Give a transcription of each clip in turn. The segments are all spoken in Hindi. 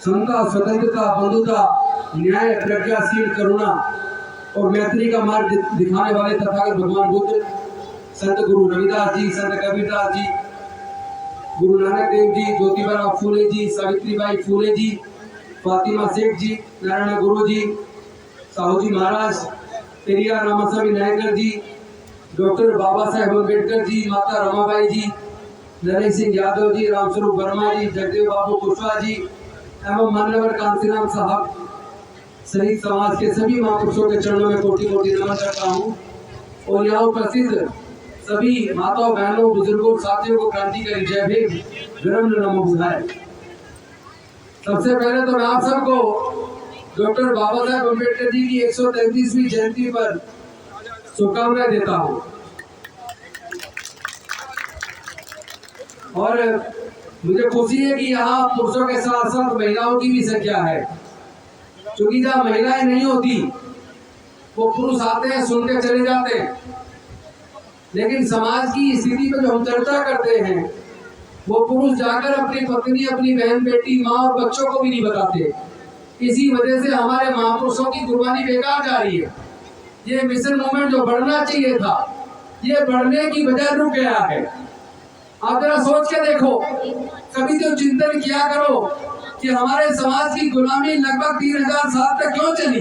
समता, स्वतंत्रता, बंधुता, न्याय, प्रज्ञाशील, करुणा और मैत्री का मार्ग दिखाने वाले तथागत भगवान बुद्ध, संत गुरु रविदास जी, संत कबीरदास जी, गुरु नानक देव जी, ज्योतिबा फूले जी, सावित्रीबाई फूले जी, फातिमा शेख जी, नारायण गुरु जी, साहू जी महाराज, पेरियार रामास्वामी नायकर जी, डॉक्टर बाबा साहेब अम्बेडकर जी, माता रमाबाई जी, नरेश सिंह यादव जी, रामस्वरूप वर्मा जी, जगदेव बाबू कुशवाहा जी एवं मान्यवर कांसीराम साहब सहित समाज के सभी महापुरुषों के चरणों में कोटि कोटि नमन करता हूँ। और यहाँ उपस्थित सभी माताओं, बहनों, बुजुर्गों, साथियों को क्रांतिकारी जय भीम, विनम्र नमो बुधाय। सबसे पहले तो मैं आप सबको डॉक्टर बाबा साहेब अम्बेडकर जी की 133वीं जयंती पर शुभकामनाएं देता हूँ। और मुझे खुशी है कि यहाँ पुरुषों के साथ साथ महिलाओं की भी संख्या है, क्योंकि जहाँ महिलाएं नहीं होती वो पुरुष आते हैं, सुन के चले जाते हैं, लेकिन समाज की स्थिति पर जो हम चर्चा करते हैं वो पुरुष जाकर अपनी पत्नी, अपनी बहन, बेटी, माँ और बच्चों को भी नहीं बताते। इसी वजह से हमारे महापुरुषों की कुर्बानी बेकार जा रही है। ये मिशन मूवमेंट जो बढ़ना चाहिए था, ये बढ़ने की बजाय रुक गया है। आप जरा सोच के देखो, कभी तो चिंतन किया करो कि हमारे समाज की गुलामी लगभग 3000 साल तक क्यों चली।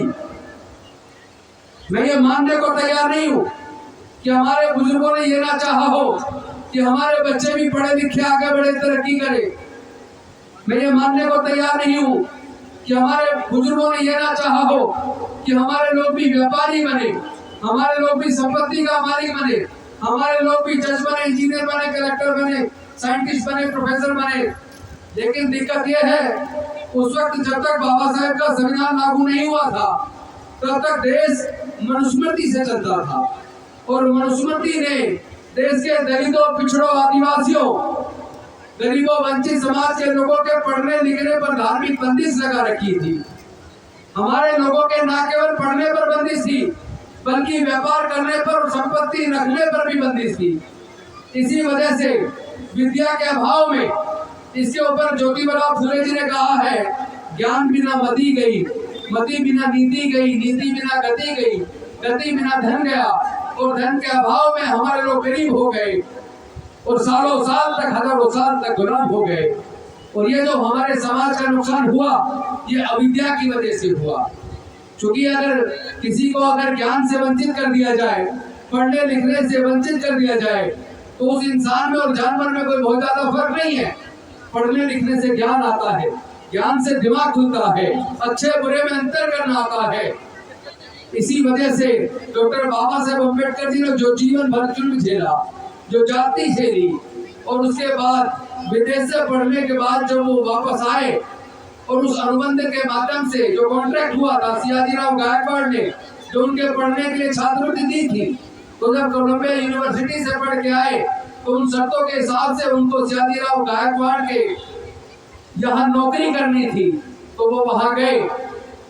मैं ये मानने को तैयार नहीं हूँ कि हमारे बुजुर्गों ने ये ना चाहा हो कि हमारे बच्चे भी पढ़े लिखे, आगे बढ़े, तरक्की करें। मैं ये मानने को तैयार नहीं हूँ कि हमारे बुजुर्गों ने ये ना चाहा हो कि हमारे लोग भी व्यापारी बने, हमारे लोग भी संपत्ति का मालिक बने, हमारे लोग भी जज बने, इंजीनियर बने, कलेक्टर बने, साइंटिस्ट बने, प्रोफेसर बने। लेकिन दिक्कत यह है, उस वक्त जब तक बाबा साहेब का संविधान लागू नहीं हुआ था तब तक देश मनुस्मृति से चलता था, और मनुस्मृति ने देश के दलितों, पिछड़ों, आदिवासियों, गरीबों, वंचित समाज के लोगों के पढ़ने लिखने पर धार्मिक बंदिश लगा रखी थी। हमारे लोगों के न केवल पढ़ने पर बंदिश थी, बल्कि व्यापार करने पर, संपत्ति रखने पर भी बंदिश थी। इसी वजह से विद्या के अभाव में, इसके ऊपर ज्योतिबा फूले जी ने कहा है, ज्ञान बिना मति गई, मति बिना नीति गई, नीति बिना गति गई, गति बिना धन गया, और धन के अभाव में हमारे लोग गरीब हो गए और सालों साल तक, हजारों साल तक गुलाम हो गए। और ये जो हमारे समाज का नुकसान हुआ, ये अविद्या की वजह से हुआ। क्योंकि अगर किसी को अगर ज्ञान से वंचित कर दिया जाए, पढ़ने लिखने से वंचित कर दिया जाए, तो उस इंसान में और जानवर में कोई बहुत ज्यादा फर्क नहीं है। पढ़ने लिखने से ज्ञान आता है, ज्ञान से दिमाग खुलता है, अच्छे बुरे में अंतर करना आता है। इसी वजह से डॉक्टर बाबा साहेब अम्बेडकर जी ने जो जीवन भर जुल्म झेला, जो जाति झेली, और उसके बाद विदेश से पढ़ने के बाद जब वो वापस आए और उस अनुबंध के माध्यम से जो कॉन्ट्रैक्ट हुआ था सियाजीराव गायकवाड़ ने, जो उनके पढ़ने के लिए छात्रवृत्ति दी थी, तो जब कोलंबिया यूनिवर्सिटी से पढ़ के आए तो उन शर्तों के हिसाब से उनको सियाजीराव गायकवाड़ के यहाँ नौकरी करनी थी, तो वो वहां गए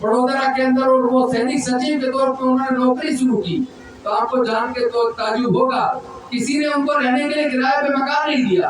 बड़ौदा के अंदर, और वो सैनिक सचिव के तौर पर उन्होंने नौकरी शुरू की। तो आपको जान के तो ताजुब होगा, किसी ने उनको रहने के लिए किराए पे मकान नहीं दिया,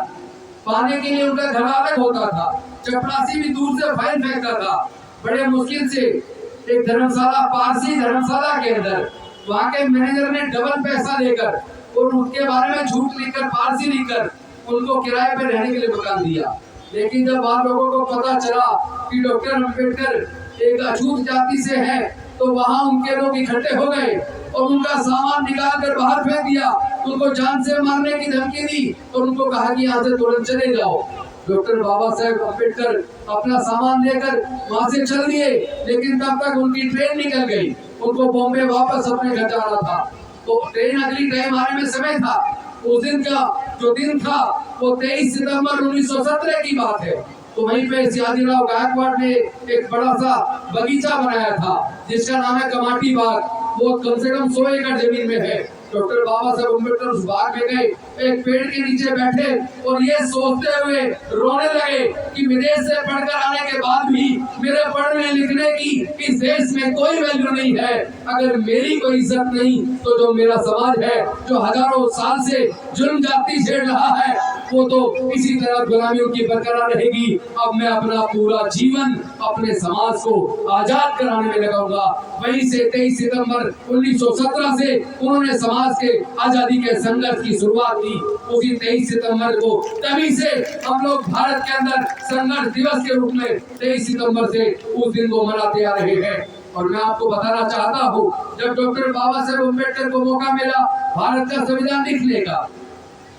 पाने के लिए उनका घर अलग होता था, चपरासी भी दूर से फाइन फेंकता था। बड़े मुश्किल से एक धर्मशाला, पारसी धर्मशाला के अंदर, वहाँ के मैनेजर ने डबल पैसा लेकर और उनके बारे में झूठ लिखकर, पारसी लिखकर, उनको किराए पे रहने के लिए मकान दिया। लेकिन जब वहाँ लोगों को पता चला कि डॉक्टर अम्बेडकर एक अछूत जाति से है, तो वहाँ उनके लोग इकट्ठे हो गए और उनका सामान निकाल कर बाहर फेंक दिया, उनको जान से मारने की धमकी दी और उनको कहा कि यहाँ से तुरंत चले जाओ। डॉक्टर बाबा साहेब अम्बेडकर अपना सामान लेकर वहाँ से चल दिए, लेकिन तब तक उनकी ट्रेन निकल गई, उनको बॉम्बे वापस अपने घर जाना था। तो ट्रेन अगली टाइम आने में समय था। उस दिन का जो दिन था वो 23 सितंबर 1917 की बात है। तो वहीं पे सियाजीराव गायकवाड़ ने एक बड़ा सा बगीचा बनाया था जिसका नाम है कमाटी बाग। वो कम से कम 100 एकड़ जमीन में है। डॉक्टर बाबा साहेब अम्बेडकर उस बाग में गए, एक पेड़ के नीचे बैठे और ये सोचते हुए रोने लगे कि विदेश से पढ़कर आने के बाद भी मेरे पढ़ने लिखने की इस देश में कोई वैल्यू नहीं है। अगर मेरी कोई इज्जत नहीं तो जो मेरा समाज है, जो हजारों साल से जुल्म जाति झेल रहा है, वो तो इसी तरह गुलामियों की बरकरार रहेगी। अब मैं अपना पूरा जीवन अपने समाज को आजाद कराने में लगाऊंगा। वहीं से 23 सितंबर 1917 से उन्होंने समाज के आजादी के संघर्ष की शुरुआत की। उसी 23 सितंबर को तभी से हम लोग भारत के अंदर संघर्ष दिवस के रूप में 23 सितंबर से उस दिन को मनाते आ रहे हैं। और मैं आपको बताना चाहता हूँ, जब डॉक्टर बाबा साहेब अम्बेडकर को मौका मिला भारत का संविधान लिखने का,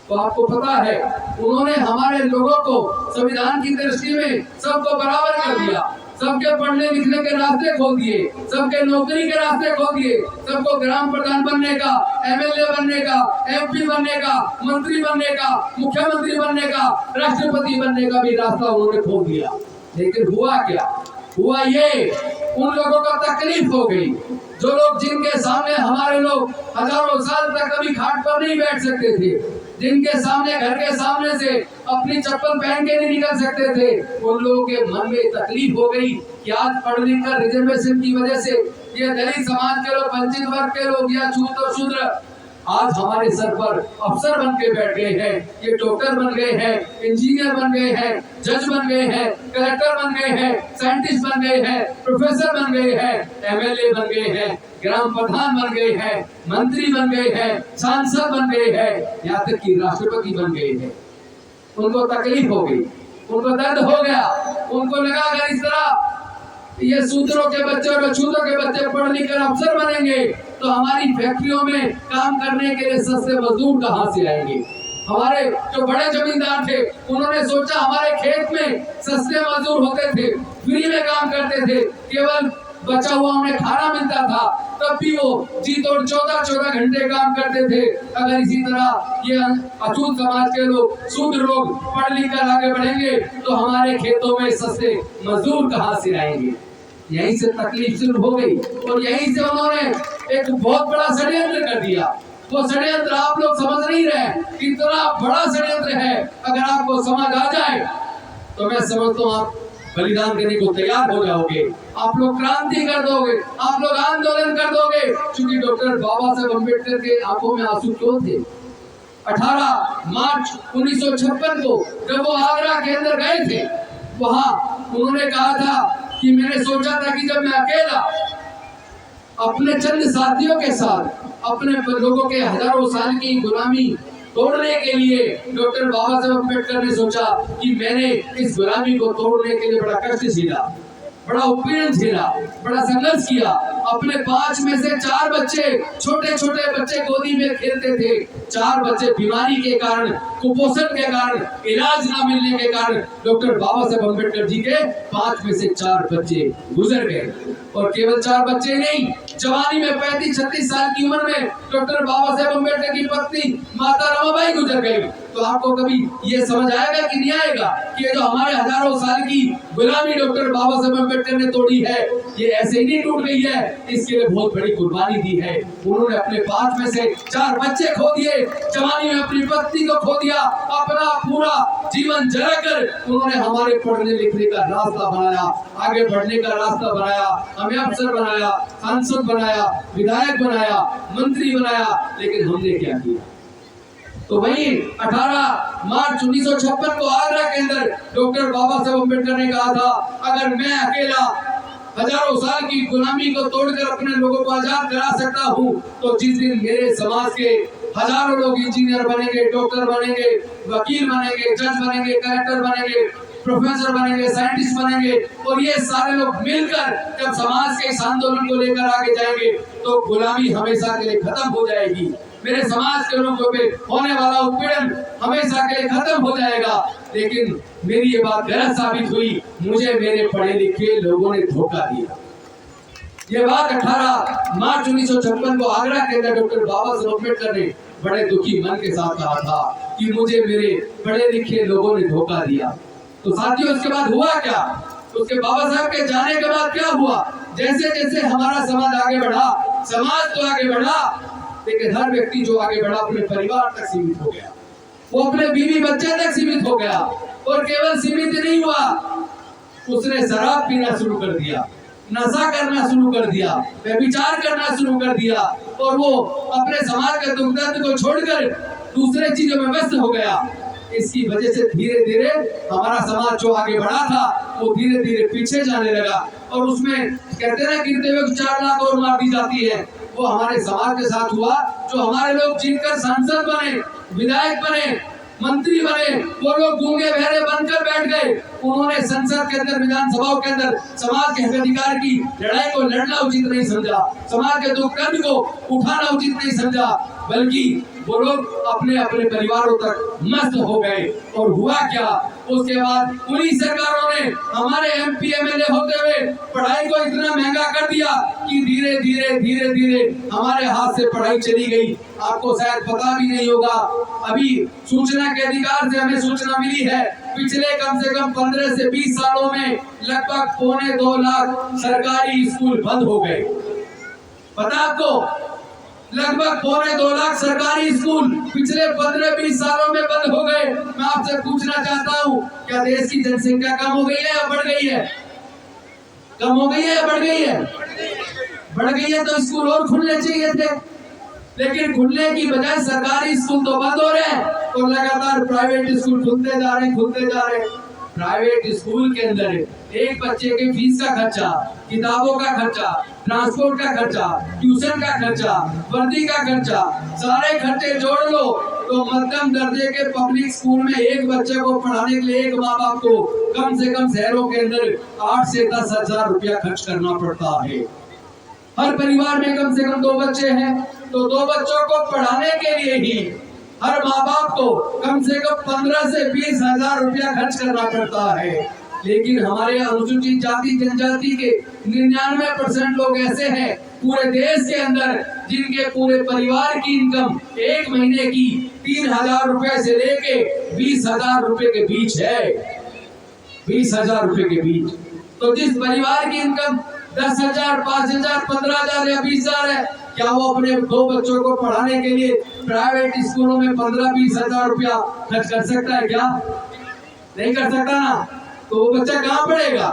तो आपको पता है उन्होंने हमारे लोगों को संविधान की दृष्टि में सबको बराबर कर दिया। सबके पढ़ने लिखने के रास्ते खोल दिए, सबके नौकरी के रास्ते खोल दिए, सबको ग्राम प्रधान बनने का, एमएलए बनने का, एमपी बनने का, मंत्री बनने का, मुख्यमंत्री बनने का, राष्ट्रपति बनने का भी रास्ता उन्होंने खोल दिया। लेकिन हुआ क्या? हुआ ये, उन लोगों का तकलीफ हो गई। जो लोग जिनके सामने हमारे लोग हजारों साल तक कभी खाट पर नहीं बैठ सकते थे, जिनके सामने घर के सामने से अपनी चप्पल पहन के नहीं निकल सकते थे, उन लोगों के मन में तकलीफ हो गई कि आज पढ़ लिख कर रिजर्वेशन की वजह से ये दलित समाज के लोग, वंचित वर्ग के लोग या छूत और शूद्र आज हमारे सर पर अफसर बन के बैठ गए हैं। ये डॉक्टर बन गए हैं, इंजीनियर बन गए हैं, जज बन गए हैं, कलेक्टर बन गए हैं, साइंटिस्ट बन गए हैं, प्रोफेसर बन गए हैं, एमएलए बन गए हैं, ग्राम प्रधान बन गए हैं, मंत्री बन गए हैं, सांसद बन गए हैं, यहाँ तक कि राष्ट्रपति बन गए हैं। उनको तकलीफ हो गई, उनको दर्द हो गया, उनको लगा अगर इस तरह ये शूद्रों के बच्चे और अछूतों के बच्चे पढ़ लिख कर अफसर बनेंगे तो हमारी फैक्ट्रियों में काम करने के लिए सस्ते मजदूर कहाँ से आएंगे। हमारे जो बड़े जमींदार थे उन्होंने सोचा हमारे खेत में सस्ते मजदूर होते थे, फ्री में काम करते थे, केवल बचा हुआ उन्हें खाना मिलता था, तब भी वो जी तोड़ 14 घंटे काम करते थे। अगर इसी तरह ये अछूत समाज के लोग, शूद्र लोग पढ़ लिख कर आगे बढ़ेंगे तो हमारे खेतों में सस्ते मजदूर कहाँ से आएंगे। यहीं से तकलीफ शुरू हो गई और यहीं से उन्होंने एक बहुत बड़ा षड्यंत्र कर दिया। वो षड्यंत्र आप लोग समझ नहीं रहे, इतना बड़ा षड्यंत्र है। अगर आपको समझ आ जाए तो मैं समझता हूँ आप बलिदान करने को तैयार हो जाओगे, आप लोग क्रांति कर दोगे, आप लोग आंदोलन कर दोगे। क्योंकि डॉक्टर बाबा साहेब अम्बेडकर के आंखों में आंसू क्यों थे? 18 मार्च 1956 को जब वो आगरा के अंदर गए थे, वहां उन्होंने कहा था कि मैंने सोचा था कि जब मैं अकेला अपने चंद साथियों के साथ अपने लोगों के हजारों साल की गुलामी तोड़ने के लिए, डॉक्टर बाबा साहेब अम्बेडकर ने सोचा कि मैंने इस गुलामी को तोड़ने के लिए बड़ा कष्ट झेला, बड़ा उत्पीड़न झेला, बड़ा संघर्ष किया। अपने 5 में से 4 बच्चे, छोटे छोटे बच्चे गोदी में खेलते थे। 4 बच्चे बीमारी के कारण, कुपोषण के कारण, इलाज न मिलने के कारण डॉक्टर बाबा साहेब अम्बेडकर जी के 5 में से 4 बच्चे गुजर गए। और केवल 4 बच्चे नहीं, जवानी में 35-36 साल की उम्र में डॉक्टर बाबा साहेब अम्बेडकर की पत्नी माता रमाबाई गुजर गई। तो आपको कभी ये समझ आएगा कि नहीं आएगा कि ये जो हमारे हजारों साल की गुलामी डॉक्टर बाबा साहेब अम्बेडकर ने तोड़ी है, ये ऐसे ही नहीं टूट गई है, इसके लिए बहुत बड़ी कुर्बानी दी है। उन्होंने अपने 5 में से 4 बच्चे खो दिए, जवानी में अपनी पत्नी को खो दिया, अपना पूरा जीवन जलाकर उन्होंने हमारे पढ़ने लिखने का रास्ता बनाया, आगे बढ़ने का रास्ता बनाया, हमें अफसर बनाया, सांसद बनाया, विधायक बनाया, मंत्री बनाया। लेकिन हमने क्या किया? तो वही 18 मार्च 1956 को आगरा के अंदर डॉक्टर बाबा साहेब अम्बेडकर ने कहा था, अगर मैं अकेला हजारों साल की गुलामी को तोड़कर अपने लोगों को आजाद करा सकता हूँ, तो जिस दिन मेरे समाज के हजारों लोग इंजीनियर बनेंगे, डॉक्टर बनेंगे, वकील बनेंगे, जज बनेंगे, कलेक्टर बनेंगे, प्रोफेसर बनेंगे, साइंटिस्ट बनेंगे, और ये सारे लोग मिलकर जब समाज के इस आंदोलन को लेकर आगे जाएंगे तो गुलामी हमेशा के लिए खत्म हो जाएगी। मेरे समाज के लोगों पे होने वाला उत्पीड़न हमेशा के लिए खत्म हो जाएगा। लेकिन मेरी ये बात गलत साबित हुई, मुझे मेरे पढ़े लिखे लोगों ने धोखा दिया। ये बात 18 मार्च 1956 को आगरा के अंदर डॉक्टर बाबा साहेब अम्बेडकर ने बड़े दुखी मन के साथ कहा था कि मुझे मेरे पढ़े लिखे लोगों ने धोखा दिया। तो साथियों, उसके बाद हुआ क्या? उसके बाबा साहब के जाने के बाद क्या हुआ? जैसे जैसे हमारा समाज आगे बढ़ा, समाज तो आगे बढ़ा, लेकिन हर व्यक्ति जो आगे बढ़ा अपने परिवार तक सीमित हो गया, वो अपने बीवी बच्चे तक सीमित हो गया। और केवल सीमित नहीं हुआ, उसने शराब पीना शुरू कर दिया, नशा करना शुरू कर दिया, व्यभिचार करना शुरू कर दिया, और वो अपने समाज के दुख दर्द को छोड़कर दूसरे चीजों में व्यस्त हो गया। इसकी वजह से धीरे धीरे हमारा समाज जो आगे बढ़ा था वो धीरे धीरे पीछे जाने लगा। और उसमें कहते हैं गिरते हुए 4 लाख और मार दी जाती है। वो हमारे समाज के साथ हुआ। जो हमारे लोग जीतकर सांसद बने, विधायक बने, मंत्री बने, वो लोग गूंगे बहरे बनकर बैठ गए। उन्होंने संसद के अंदर, विधानसभाओं के अंदर समाज के हक अधिकार की लड़ाई को लड़ना उचित नहीं समझा, समाज के दुख दर्द को उठाना उचित नहीं समझा, बल्कि वो लोग अपने अपने परिवारों तक मस्त हो गए। और हुआ क्या, उसके बाद उन्हीं सरकारों ने हमारे एमपी एमएलए होते हुए पढ़ाई को इतना महंगा कर दिया कि धीरे धीरे हमारे हाथ से पढ़ाई चली गई। आपको शायद पता भी नहीं होगा, अभी सूचना के अधिकार से हमें सूचना मिली है, पिछले कम से कम 15 से 20 सालों में लगभग 2.25 लाख सरकारी स्कूल बंद हो गए। पता आपको, लगभग 2.25 लाख सरकारी स्कूल पिछले 15-20 सालों में बंद हो गए। मैं आपसे पूछना चाहता हूँ, क्या देश की जनसंख्या कम हो गई है या बढ़ गई है? कम हो गई है या बढ़ गई है? बढ़ गई है तो स्कूल और खुलने चाहिए थे, लेकिन खुलने की बजाय सरकारी स्कूल तो बंद हो रहे हैं और लगातार प्राइवेट स्कूल खुलते जा रहे हैं। प्राइवेट स्कूल के अंदर एक बच्चे के फीस का खर्चा, किताबों का खर्चा, ट्रांसपोर्ट का खर्चा, ट्यूशन का खर्चा, वर्दी का खर्चा, सारे खर्चे जोड़ लो तो मध्यम दर्जे के पब्लिक स्कूल में एक बच्चे को पढ़ाने के लिए एक माँ बाप को कम से कम शहरों के अंदर 8 से 10 हजार रुपया खर्च करना पड़ता है। हर परिवार में कम से कम 2 बच्चे हैं तो 2 बच्चों को पढ़ाने के लिए ही हर माँ बाप को कम से कम 15 से 20 हजार रुपया खर्च करना पड़ता है। लेकिन हमारे अनुसूचित जाति जनजाति के 99% लोग ऐसे हैं पूरे देश के अंदर जिनके पूरे परिवार की इनकम एक महीने की 3,000 रुपए से लेके 20,000 रुपए के बीच है। 20,000 रुपए के बीच। तो जिस परिवार की इनकम 10,000, 5,000, 15,000 या 20,000 है, क्या वो अपने 2 बच्चों को पढ़ाने के लिए प्राइवेट स्कूलों में 15-20 हजार रुपया खर्च कर सकता है? क्या नहीं कर सकता ना। तो वो बच्चा कहाँ पढ़ेगा?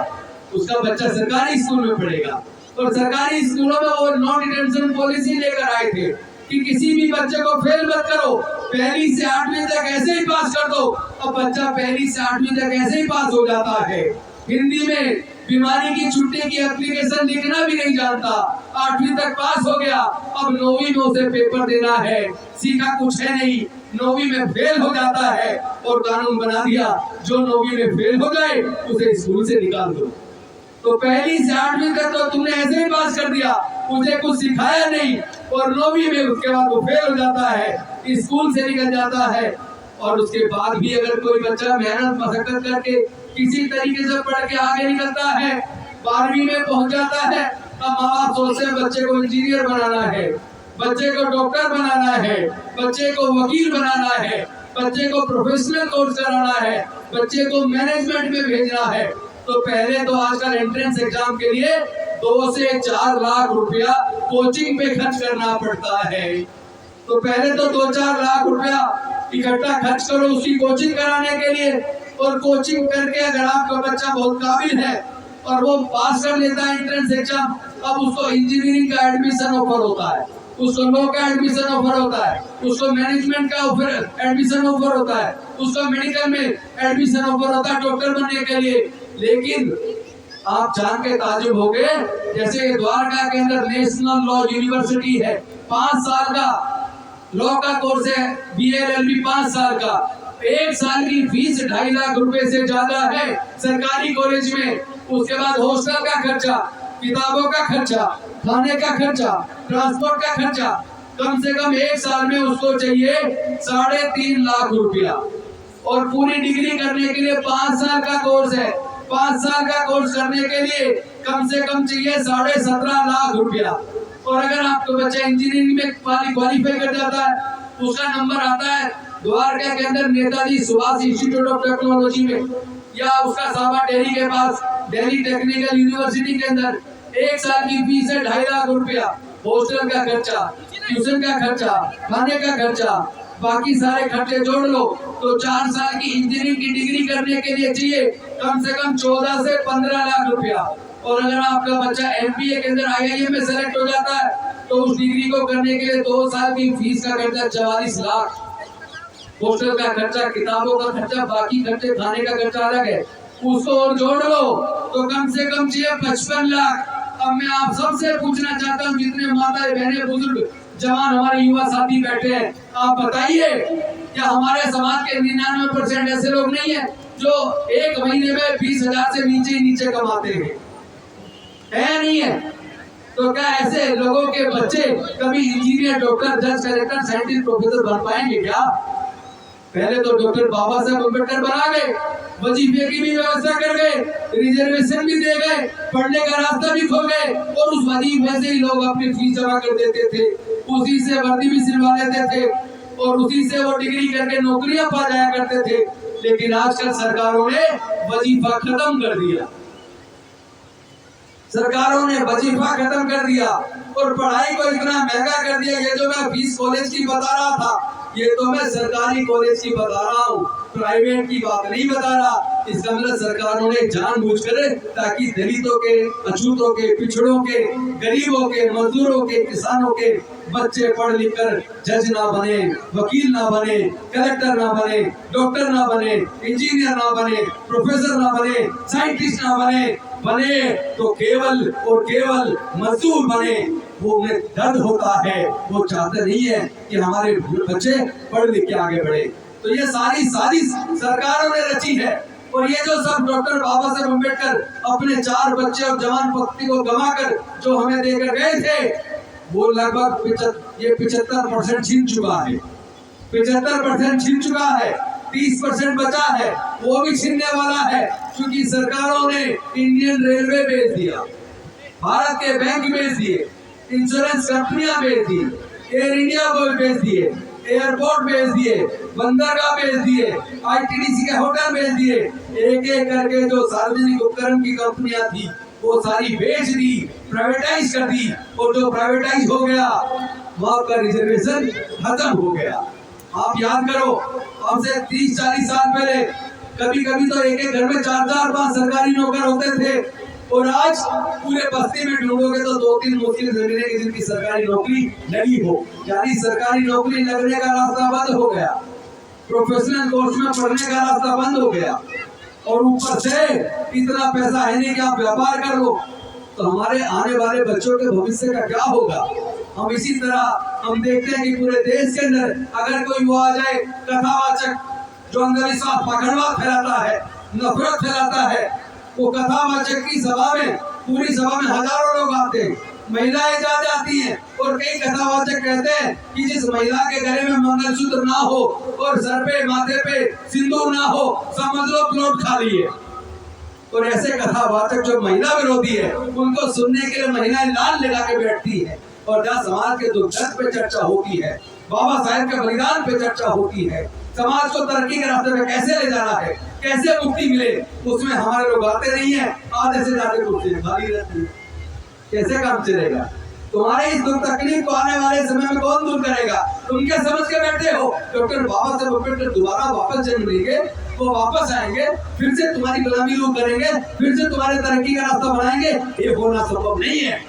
उसका बच्चा सरकारी स्कूल में पढ़ेगा। और सरकारी स्कूलों में वो नॉन डिटेंशन पॉलिसी लेकर आए थे कि किसी भी बच्चे को फेल मत करो, 1ली से 8वीं तक ऐसे ही पास कर दो। अब बच्चा 1ली से 8वीं तक ऐसे ही पास हो जाता है। हिंदी में बीमारी की छुट्टी की एप्लीकेशन लिखना भी नहीं जानता, 8वीं तक पास हो गया। अब 9वीं में उसे पेपर देना है, सीखा कुछ है नहीं, 9वीं में फेल हो जाता है और कानून बना दिया जो 9वीं में फेल हो गए उसे स्कूल से निकाल दो। तो 1ली से 8वीं तक तो तुमने ऐसे ही पास कर दिया, मुझे कुछ सिखाया नहीं, और 9वीं में उसके बाद वो फेल हो जाता है, स्कूल से निकल जाता है। और उसके बाद भी अगर कोई बच्चा मेहनत मशक्कत करके किसी तरीके से पढ़ के आगे निकलता है, 12वीं में पहुंच जाता है, तब माँ बाप सोचते हैं बच्चे को इंजीनियर बनाना है, बच्चे को डॉक्टर बनाना है, बच्चे को वकील बनाना है, बच्चे को प्रोफेशनल कोर्स कराना है, बच्चे को मैनेजमेंट में भेजना है। तो पहले तो आजकल एंट्रेंस एग्जाम के लिए 2 से 4 लाख रुपया कोचिंग पे खर्च करना पड़ता है। तो पहले तो 2-4 लाख रुपया इकट्ठा खर्च करो उसकी कोचिंग कराने के लिए, और कोचिंग करके अगर आपका बच्चा बहुत काबिल है और वो पास कर लेता है एंट्रेंस एग्जाम, अब उसको इंजीनियरिंग का एडमिशन ऑफर होता है, उसको लॉ का एडमिशन ऑफर होता है, उसको मैनेजमेंट का एडमिशन ऑफर होता है, उसको मेडिकल में एडमिशन ऑफर होता है डॉक्टर बनने के लिए। लेकिन आप जान के ताजुब हो गए, जैसे द्वारका के अंदर नेशनल लॉ यूनिवर्सिटी है, 5 साल का लॉ का कोर्स है, BLLB 5 साल का, 1 साल की फीस 2.5 लाख रुपए से ज्यादा है सरकारी कॉलेज में। उसके बाद हॉस्टल का खर्चा, किताबों का खर्चा, खाने का खर्चा, ट्रांसपोर्ट का खर्चा, कम से कम 1 साल में उसको चाहिए 3.5 लाख रुपया। और पूरी डिग्री करने के लिए 5 साल का कोर्स है, 5 साल का कोर्स करने के लिए कम से कम चाहिए 17.5 लाख रुपया। और अगर आपका बच्चा इंजीनियरिंग में क्वालिफाई कर जाता है, उसका नंबर आता है द्वारका के अंदर Netaji Subhash institute of technology में, या उसका साबा दिल्ली के पास दिल्ली टेक्निकल यूनिवर्सिटी के अंदर 1 साल की फीस है 2.5 लाख रुपया। हॉस्टल का खर्चा, ट्यूशन का खर्चा, खाने का खर्चा, बाकी सारे खर्चे जोड़ लो तो 4 साल की इंजीनियरिंग की डिग्री करने के लिए चाहिए कम से कम 14 से 15 लाख रुपया। और अगर आपका बच्चा MBA के अंदर IIM में सेलेक्ट हो जाता है तो उस डिग्री को करने के लिए 2 साल की फीस का खर्चा 44 लाख। हॉस्टल का खर्चा, किताबों का खर्चा, बाकी खर्चे, खाने का खर्चा अलग है, उसको और जोड़ लो तो कम से कम चाहिए 55 लाख। अब मैं आप सबसे पूछना चाहता हूँ, जितने माता बहने बुजुर्ग जवान हमारे युवा साथी बैठे हैं, आप बताइए क्या हमारे समाज के 99% ऐसे लोग नहीं है जो एक महीने में 20,000 से नीचे कमाते हैं? है नहीं है? तो क्या ऐसे लोगों के बच्चे कभी इंजीनियर, डॉक्टर, जज, कलेक्टर, साइंटिस्ट, प्रोफेसर बन पाएंगे क्या? पहले तो डॉक्टर बाबा साहब अम्बेडकर बना गए, वजीफे की भी व्यवस्था कर गए, रिजर्वेशन भी दे गए, पढ़ने का रास्ता भी खोल गए, और उस वजीफे से ही लोग अपनी फीस जमा कर देते थे, उसी से वर्दी भी सिलवा लेते थे, और उसी से वो डिग्री करके नौकरियां पा जाया करते थे। लेकिन आजकल सरकारों ने वजीफा खत्म कर दिया, सरकारों ने वजीफा खत्म कर दिया और पढ़ाई को इतना महंगा कर दिया। ये जो मैं फीस कॉलेज की बता रहा था, ये तो मैं सरकारी कॉलेज की बता रहा हूँ, प्राइवेट की बात नहीं बता रहा। इसका मतलब सरकारों ने जानबूझकर, ताकि दलितों के, अछूतों के, पिछड़ों के, गरीबों के, मजदूरों के, किसानों के बच्चे पढ़ लिख कर जज ना बने, वकील ना बने, कलेक्टर ना बने, डॉक्टर ना बने, इंजीनियर ना बने, प्रोफेसर ना बने, साइंटिस्ट ना बने तो केवल और केवल मजदूर बने। वो उन्हें दर्द होता है, वो चाहते नहीं है कि हमारे बच्चे पढ़ लिख के आगे बढ़े। तो ये सारी साजिश सरकारों ने रची है। और ये जो सब डॉक्टर बाबा साहब अम्बेडकर अपने 4 बच्चे और जवान पत्नी को गंवाकर जो हमें देकर गए थे, वो लगभग 75% छीन चुका है, 75% छीन चुका है, 30% बचा है, वो भी छीनने वाला है। क्योंकि सरकारों ने इंडियन रेलवे बेच दिया, भारत के बैंक बेच दिए, इंश्योरेंस कंपनियां बेच दी, एयर इंडिया को बेच दिए, एयरपोर्ट बेच दिए, बंदरगाह बेच दिए, आईटीडीसी के होटल बेच दिए, एक एक करके जो सार्वजनिक उपकरण की कंपनियां थी वो सारी बेच दी, प्राइवेटाइज कर दी। और जो प्राइवेटाइज हो गया वहां का रिजर्वेशन खत्म हो गया। आप याद करो, हमसे 30-40 साल पहले कभी कभी तो एक एक घर में 4-4-5 सरकारी नौकर होते थे, और आज पूरे बस्ती में ढूंढोगे तो 2-3 मुस्लिम जमीनें की जिनकी सरकारी नौकरी लगी हो, यानी सरकारी नौकरी लगने का रास्ता बंद हो गया, प्रोफेशनल कोर्स में पढ़ने का रास्ता बंद हो गया, और ऊपर से इतना पैसा है नहीं कि आप व्यापार कर लो। तो हमारे आने वाले बच्चों के भविष्य का क्या होगा? हम इसी तरह हम देखते हैं कि पूरे देश के अंदर अगर कोई वो आ जाए कथावाचक जो अंधविश्वास, पाखंडवाद फैलाता है, नफरत फैलाता है, वो कथावाचक की सभा में, पूरी सभा में हजारों लोग आते हैं, महिलाएं जा जाती हैं, और कई कथावाचक कहते हैं कि जिस महिला के गले में मंगलसूत्र ना हो और सर पे माथे पे सिंदूर ना हो, समझ लो प्लॉट खाली है। और ऐसे कथावाचक जो महिला विरोधी है, उनको सुनने के लिए महिलाएं लाल लगा के बैठती है। और जहाँ समाज के दुख दर्द पे चर्चा होती है, बाबा साहेब के बलिदान पे चर्चा होती है, समाज को तरक्की के रास्ते में कैसे ले जाना है, कैसे मुक्ति मिले, उसमें हमारे लोग आते नहीं है, आधे से ज्यादा कुर्सियां खाली रहती है। कैसे काम चलेगा? तुम्हारे इस दुख तकलीफ को आने वाले समय में कौन दूर करेगा? तुम क्या समझ के बैठे हो डॉक्टर बाबा साहब अम्बेडकर दोबारा वापस जन्म लेंगे, वो वापस आएंगे, फिर से तुम्हारी गुलामी दूर करेंगे, फिर से तुम्हारे तरक्की का रास्ता बनाएंगे? ये होना संभव नहीं है।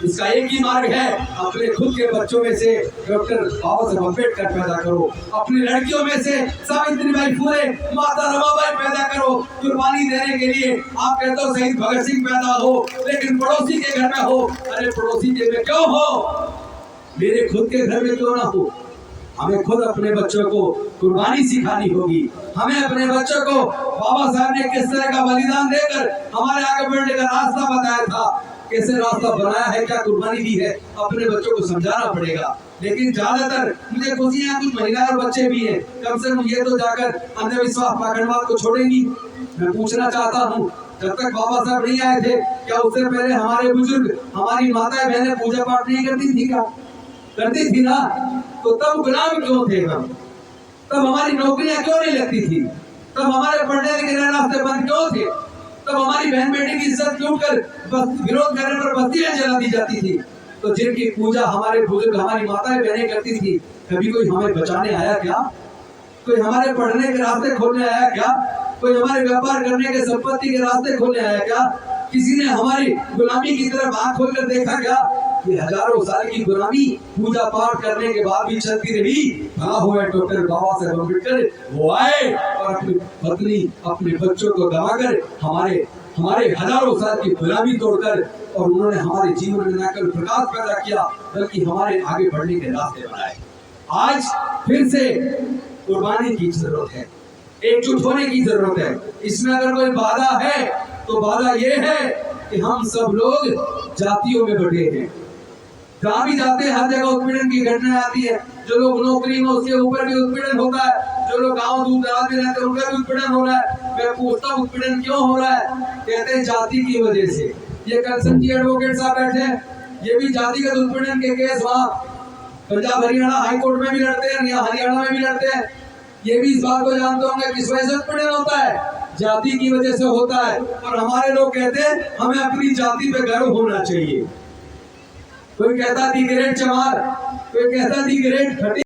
इसका एक ही मार्ग है, अपने खुद के बच्चों में से डॉक्टर बाबा साहब अम्बेडकर पैदा करो, अपनी लड़कियों में से सावित्रीबाई फुले, माता रमाबाई पैदा करो, कुर्बानी देने के लिए। आप कहते हो शहीद भगत सिंह पैदा हो, लेकिन पड़ोसी के घर में हो। अरे पड़ोसी के में क्यों हो, मेरे खुद के घर में क्यों ना हो? हमें खुद अपने बच्चों को कुर्बानी सिखानी होगी। हमें अपने बच्चों को बाबा साहब ने किस तरह का बलिदान देकर हमारे आगे बढ़ने का रास्ता बताया था, कैसे रास्ता बनाया है, क्या कुर्बानी दी है, अपने बच्चों को समझाना पड़ेगा। लेकिन ज्यादातर मुझे खुशी है कुछ महिलाएं और बच्चे भी हैं, कम से कम ये तो जाकर अंधविश्वास, पाखंडवाद को छोड़ेंगी। मैं पूछना चाहता हूँ, जब तक बाबा साहब नहीं आए थे, क्या उससे पहले हमारे बुजुर्ग, हमारी माताएं बहनें पूजा पाठ नहीं करती थी? क्या करती थी ना? तो तब गुलाम क्यों थे हम? तब हमारी नौकरियां क्यों नहीं लगती थी? तब हमारे पढ़ने लिखने के रास्ते बंद क्यों थे? तब हमारी बहन बेटी की इज्जत क्यों कर विरोध करने पर बस्तियां जला दी जाती थी? तो जिनकी पूजा हमारे बुजुर्ग, हमारी माताएं बहनें करती थी, कभी कोई हमें बचाने आया क्या? कोई हमारे पढ़ने के रास्ते खोलने आया क्या? कोई हमारे व्यापार करने के, संपत्ति के रास्ते खोलने आया क्या? किसी ने हमारी गुलामी की तरफ आंख खोलकर देखा क्या? ये हजारों साल की गुलामी पूजा पाठ करने के बाद भी चलती रही। भला हुआ डॉक्टर बाबा साहेब अम्बेडकर, वो आए और अपनी पत्नी अपने बच्चों को गंवाकर हमारे हजारों साल की गुलामी तोड़कर, और उन्होंने हमारे जीवन में न केवल प्रकाश पैदा किया बल्कि हमारे आगे बढ़ने के रास्ते बनाए। आज फिर से कुर्बानी की जरूरत है, एकजुट होने की जरूरत है। इसमें अगर कोई बाधा है तो बाधा ये है कि हम सब लोग जातियों में बटे हैं। जहाँ भी जाते हैं हर जगह उत्पीड़न की घटना आती है। जो लोग नौकरी में, उसके ऊपर भी उत्पीड़न होता है। जो लोग गांव दूर दराज में रहते हैं उनका भी उत्पीड़न हो रहा है। मैं पूछता हूँ उत्पीड़न क्यों हो रहा है? कहते हैं जाति की वजह से। ये करसन जी एडवोकेट साहब बैठे हैं, ये भी जातिगत उत्पीड़न के केस वहाँ पंजाब हरियाणा हाई कोर्ट में भी लड़ते हैं, यहाँ हरियाणा में भी लड़ते हैं। ये भी इस बात को जानते होंगे किस वजह से उत्पीड़न होता है, जाति की वजह से होता है। और हमारे लोग कहते हैं हमें अपनी जाति पे गर्व होना चाहिए। कोई कहता दी ग्रेट चमार, कोई कहता दी ग्रेट खटी।